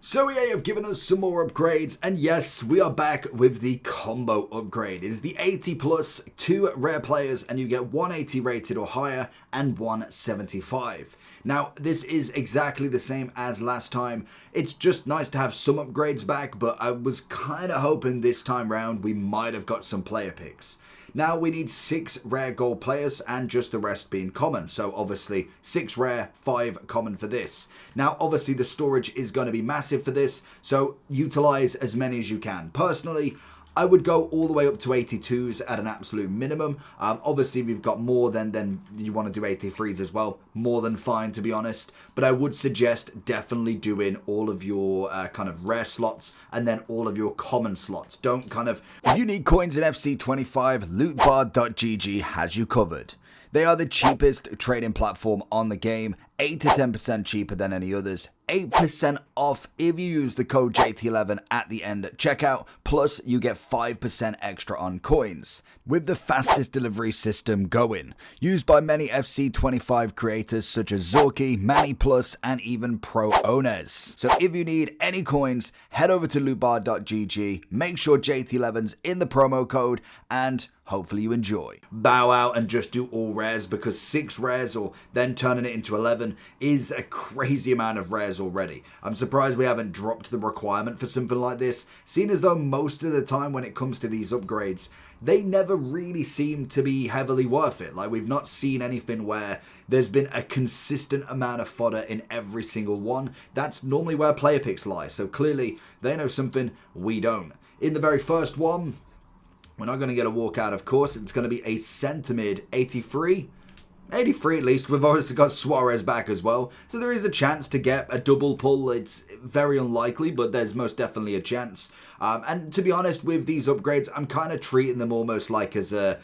So EA have given us some more upgrades, and yes, we are back with the combo upgrade. It's the 80 plus, 2 rare players, and you get 180 rated or higher and 175. Now, this is exactly the same as last time. It's just nice to have some upgrades back, but I was kind of hoping this time round we might have got some player picks. Now we need 6 rare gold players and just the rest being common. So obviously 6 rare, 5 common for this. Now obviously the storage is going to be massive for this, so utilize as many as you can. Personally, I would go all the way up to 82s at an absolute minimum. Obviously, if you've got more, then you want to do 83s as well. More than fine, to be honest. But I would suggest definitely doing all of your kind of rare slots and then all of your common slots. Don't kind of... If you need coins in FC25, lootbar.gg has you covered. They are the cheapest trading platform on the game, 8 to 10% cheaper than any others, 8% off if you use the code JT11 at the end at checkout, plus you get 5% extra on coins, with the fastest delivery system going, used by many FC25 creators such as Zorky, Manny Plus, and even pro owners. So if you need any coins, head over to lootbar.gg, make sure JT11's in the promo code, and hopefully you enjoy. Bow out and just do all rares, because 6 rares or then turning it into 11 is a crazy amount of rares already. I'm surprised we haven't dropped the requirement for something like this, seeing as though most of the time when it comes to these upgrades, they never really seem to be heavily worth it. Like, we've not seen anything where there's been a consistent amount of fodder in every single one. That's normally where player picks lie, so clearly they know something we don't. In the very first one, we're not going to get a walkout, of course. It's going to be a centre mid, 83. 83 at least. We've obviously got Suarez back as well. So there is a chance to get a double pull. It's very unlikely, but there's most definitely a chance. And to be honest, with these upgrades, I'm kind of treating them almost like as a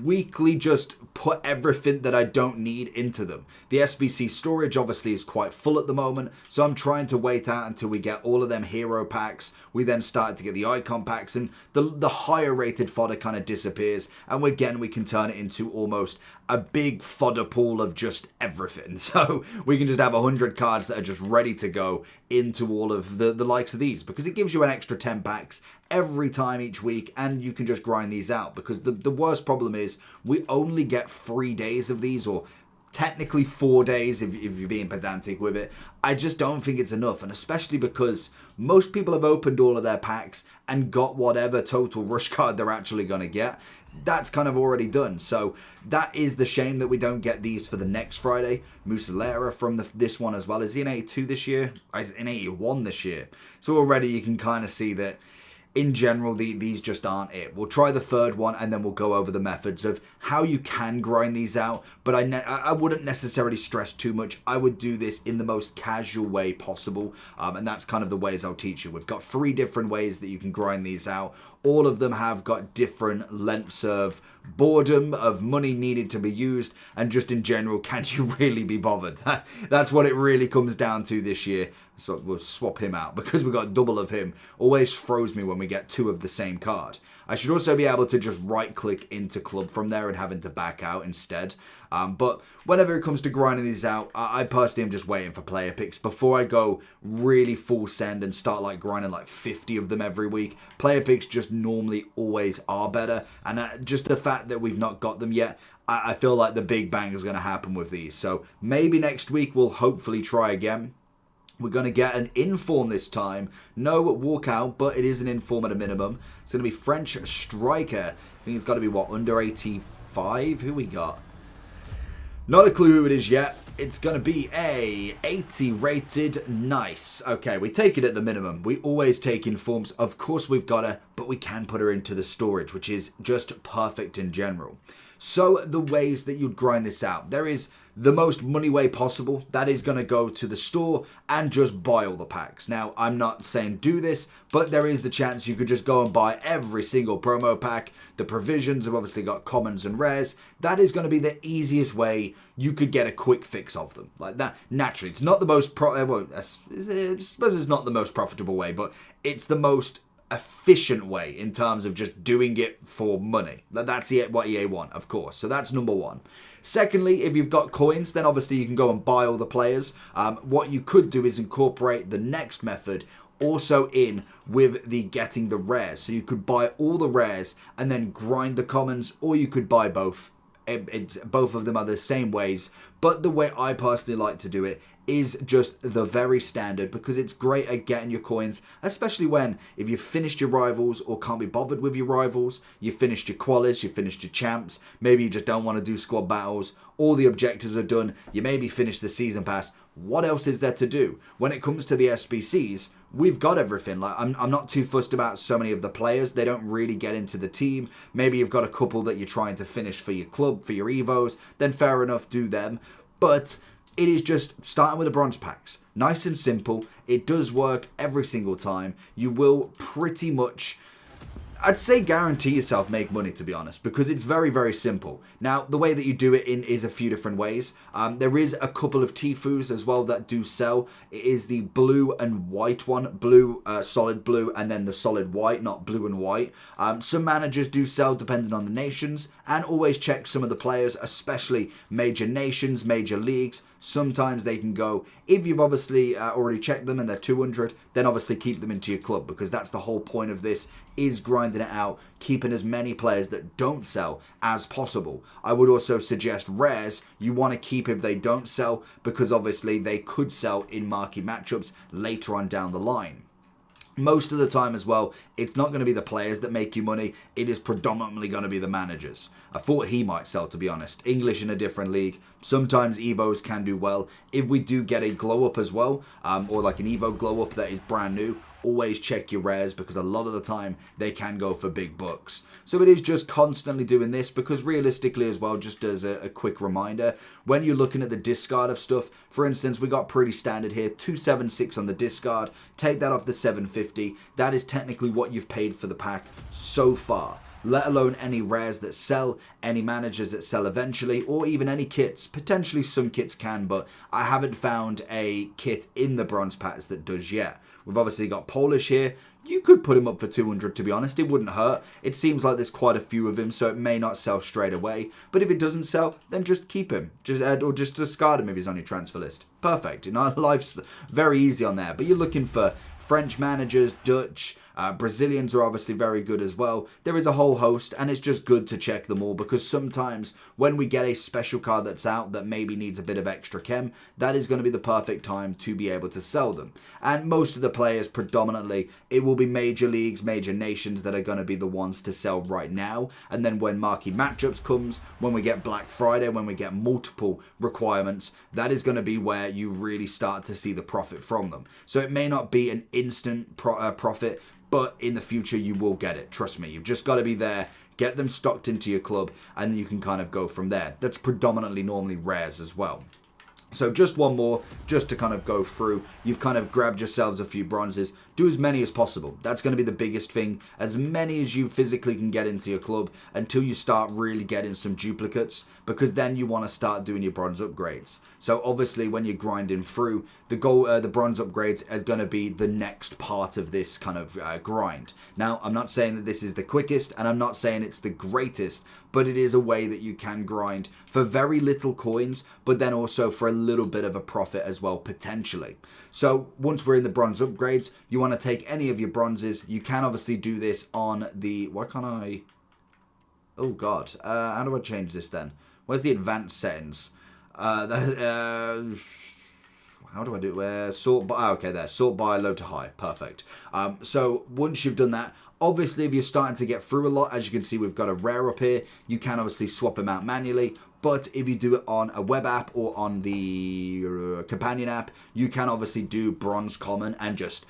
weekly just put everything that I don't need into them. The SBC storage obviously is quite full at the moment, so I'm trying to wait out until we get all of them hero packs. We then start to get the icon packs, and the higher rated fodder kind of disappears, and again we can turn it into almost a big fodder pool of just everything. So we can just have 100 cards that are just ready to go into all of the likes of these, because it gives you an extra 10 packs every time each week, and you can just grind these out, because the worst problem is we only get 3 days of these, or technically 4 days if you're being pedantic with it. I just don't think it's enough, and especially because most people have opened all of their packs and got whatever total rush card they're actually going to get. That's kind of already done, so that is the shame that we don't get these for the next Friday. Muslera from this one as well. Is he in 82 this year? He's in 81 this year. So already you can kind of see that in general, these just aren't it. We'll try the third one, and then we'll go over the methods of how you can grind these out. But I wouldn't necessarily stress too much. I would do this in the most casual way possible, and that's kind of the ways I'll teach you. We've got 3 different ways that you can grind these out. All of them have got different lengths of boredom, of money needed to be used, and just in general, can you really be bothered? That's what it really comes down to this year. So we'll swap him out, because we got double of him. Always throws me when we get 2 of the same card. I should also be able to just right click into club from there and having to back out instead. But whenever it comes to grinding these out, I personally am just waiting for player picks before I go really full send and start like grinding like 50 of them every week. Player picks just normally always are better, and just the fact that we've not got them yet, I feel like the big bang is going to happen with these. So maybe next week we'll hopefully try again. We're going to get an inform this time. No walkout, but it is an inform at a minimum. It's going to be French striker. I think it's got to be, what, under 85? Who we got? Not a clue who it is yet. It's going to be a 80 rated. Nice. Okay, we take it at the minimum. We always take informs. Of course we've got her, but we can put her into the storage, which is just perfect in general. So the ways that you'd grind this out. There is the most money way possible. That is going to go to the store and just buy all the packs. Now, I'm not saying do this, but there is the chance you could just go and buy every single promo pack. The provisions have obviously got commons and rares. That is going to be the easiest way you could get a quick fix of them. Like that, naturally, it's not the most I suppose it's not the most profitable way, but it's the most efficient way in terms of just doing it for money. That's what EA want, of course. So that's number one. Secondly, if you've got coins, then obviously you can go and buy all the players. What you could do is incorporate the next method also in with the getting the rares. So you could buy all the rares and then grind the commons, or you could buy both. Both of them are the same ways, but the way I personally like to do it is just the very standard, because it's great at getting your coins, especially when if you've finished your rivals or can't be bothered with your rivals, you've finished your qualis, you've finished your champs, maybe you just don't want to do squad battles, all the objectives are done, you maybe finished the season pass. What else is there to do? When it comes to the SBCs, we've got everything. Like I'm not too fussed about so many of the players. They don't really get into the team. Maybe you've got a couple that you're trying to finish for your club, for your Evos, then fair enough, do them. But it is just starting with the bronze packs. Nice and simple. It does work every single time. You will pretty much, I'd say, guarantee yourself make money, to be honest, because it's very, very simple. Now, the way that you do it is a few different ways. There is a couple of Tifus as well that do sell. It is the blue and white one, blue, solid blue, and then the solid white, not blue and white. Some managers do sell depending on the nations, and always check some of the players, especially major nations, major leagues. Sometimes they can go, if you've obviously already checked them and they're 200, then obviously keep them into your club, because that's the whole point of this, is grinding it out, keeping as many players that don't sell as possible. I would also suggest rares you want to keep if they don't sell, because obviously they could sell in marquee matchups later on down the line. Most of the time as well, it's not going to be the players that make you money. It is predominantly going to be the managers. I thought he might sell, to be honest. English in a different league. Sometimes Evos can do well. If we do get a glow up as well, or like an Evo glow up that is brand new, always check your rares, because a lot of the time they can go for big bucks. So it is just constantly doing this, because realistically as well, just as a quick reminder, when you're looking at the discard of stuff, for instance, we got pretty standard here, 276 on the discard, take that off the 750, that is technically what you've paid for the pack so far. Let alone any rares that sell, any managers that sell eventually, or even any kits. Potentially some kits can, but I haven't found a kit in the bronze packs that does yet. We've obviously got Polish here. You could put him up for 200, to be honest. It wouldn't hurt. It seems like there's quite a few of him, so it may not sell straight away. But if it doesn't sell, then just keep him. Or just discard him if he's on your transfer list. Perfect. You know, life's very easy on there. But you're looking for French managers, Dutch, Brazilians are obviously very good as well. There is a whole host, and it's just good to check them all, because sometimes when we get a special card that's out that maybe needs a bit of extra chem, that is going to be the perfect time to be able to sell them. And most of the players, predominantly, it will be major leagues, major nations that are going to be the ones to sell right now. And then when marquee matchups comes, when we get Black Friday, when we get multiple requirements, that is going to be where you really start to see the profit from them. So it may not be an instant profit, but in the future you will get it. Trust me, you've just got to be there, get them stocked into your club, and then you can kind of go from there. That's predominantly normally rares as well. So just one more, just to kind of go through. You've kind of grabbed yourselves a few bronzes. Do as many as possible. That's going to be the biggest thing. As many as you physically can get into your club until you start really getting some duplicates, because then you want to start doing your bronze upgrades. So obviously when you're grinding through, the bronze upgrades is going to be the next part of this kind of grind. Now, I'm not saying that this is the quickest, and I'm not saying it's the greatest, but it is a way that you can grind for very little coins, but then also for a little bit of a profit as well, potentially. So once we're in the bronze upgrades, you want to take any of your bronzes. You can obviously do this on the, why can't I, oh god, how do I change this then? Where's the advanced settings? How do I do it? Sort by, okay, there, sort by low to high, perfect. So once you've done that, obviously if you're starting to get through a lot, as you can see, we've got a rare up here, you can obviously swap them out manually. But if you do it on a web app or on the companion app, you can obviously do bronze common and just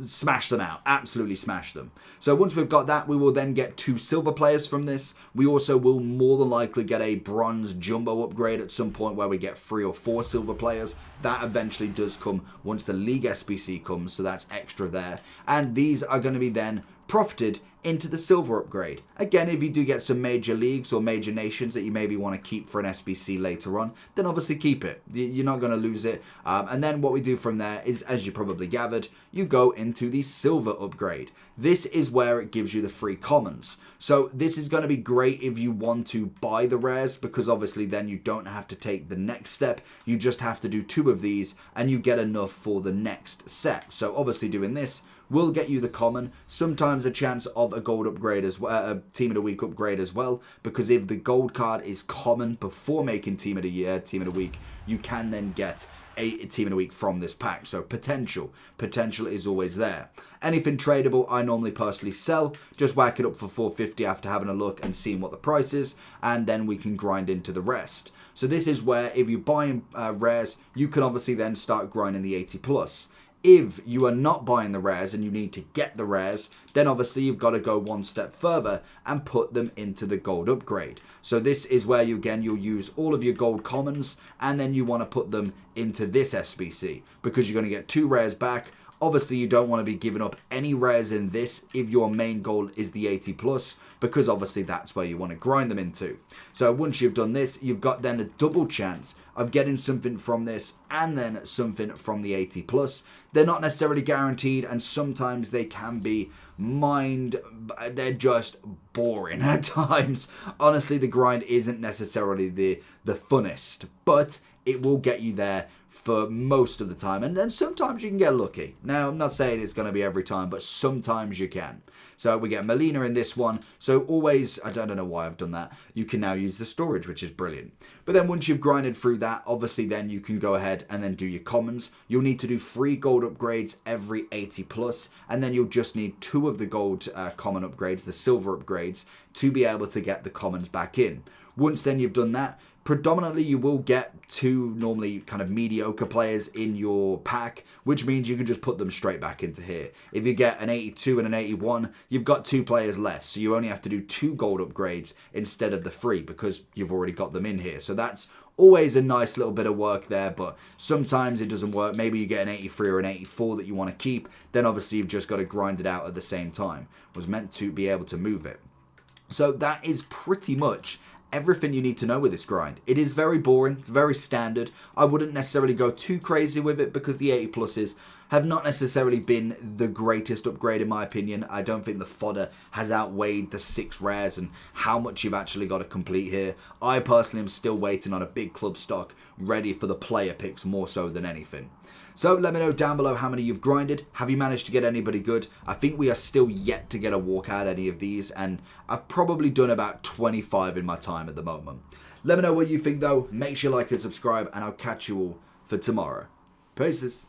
smash them out, absolutely smash them. So once we've got that, we will then get 2 silver players from this. We also will more than likely get a bronze jumbo upgrade at some point where we get 3 or 4 silver players. That eventually does come once the league SBC comes, so that's extra there. And these are going to be then profited into the silver upgrade. Again, if you do get some major leagues or major nations that you maybe want to keep for an SBC later on, then obviously keep it. You're not going to lose it. And then what we do from there is, as you probably gathered, you go into the silver upgrade. This is where it gives you the free commons. So this is going to be great if you want to buy the rares, because obviously then you don't have to take the next step. You just have to do 2 of these and you get enough for the next set. So obviously doing this will get you the common, sometimes a chance of a gold upgrade as well, a team of the week upgrade as well, because if the gold card is common before making team of the year, team of the week, you can then get a team of the week from this pack. So potential is always there. Anything tradable, I normally personally sell, just whack it up for 450 after having a look and seeing what the price is, and then we can grind into the rest. So this is where if you're buying rares, you can obviously then start grinding the 80 plus. If you are not buying the rares and you need to get the rares, then obviously you've got to go one step further and put them into the gold upgrade. So this is where you'll use all of your gold commons, and then you want to put them into this SBC because you're going to get 2 rares back. Obviously, you don't want to be giving up any rares in this if your main goal is the 80 plus, because obviously that's where you want to grind them into. So once you've done this, you've got then a double chance of getting something from this and then something from the 80 plus. They're not necessarily guaranteed, and sometimes they can be they're just boring at times. Honestly, the grind isn't necessarily the funnest, but it will get you there for most of the time, and then sometimes you can get lucky. Now, I'm not saying it's going to be every time, but sometimes you can. So we get Molina in this one, so always, I don't know why I've done that, you can now use the storage, which is brilliant. But then once you've grinded through that, obviously then you can go ahead and then do your commons. You'll need to do 3 gold upgrades every 80 plus, and then you'll just need 2 of the gold common upgrades, the silver upgrades, to be able to get the commons back in. Once then you've done that, predominantly you will get 2 normally kind of mediocre players in your pack, which means you can just put them straight back into here. If you get an 82 and an 81, you've got 2 players less, so you only have to do 2 gold upgrades instead of the 3 because you've already got them in here. So that's always a nice little bit of work there, but sometimes it doesn't work. Maybe you get an 83 or an 84 that you want to keep, then obviously you've just got to grind it out at the same time. It was meant to be able to move it. So that is pretty much everything you need to know with this grind. It is very boring, it's very standard. I wouldn't necessarily go too crazy with it because the 80 pluses have not necessarily been the greatest upgrade in my opinion. I don't think the fodder has outweighed the 6 rares and how much you've actually got to complete here. I personally am still waiting on a big club stock ready for the player picks more so than anything. So let me know down below how many you've grinded. Have you managed to get anybody good? I think we are still yet to get a walkout any of these, and I've probably done about 25 in my time at the moment. Let me know what you think though. Make sure you like and subscribe, and I'll catch you all for tomorrow. Peace.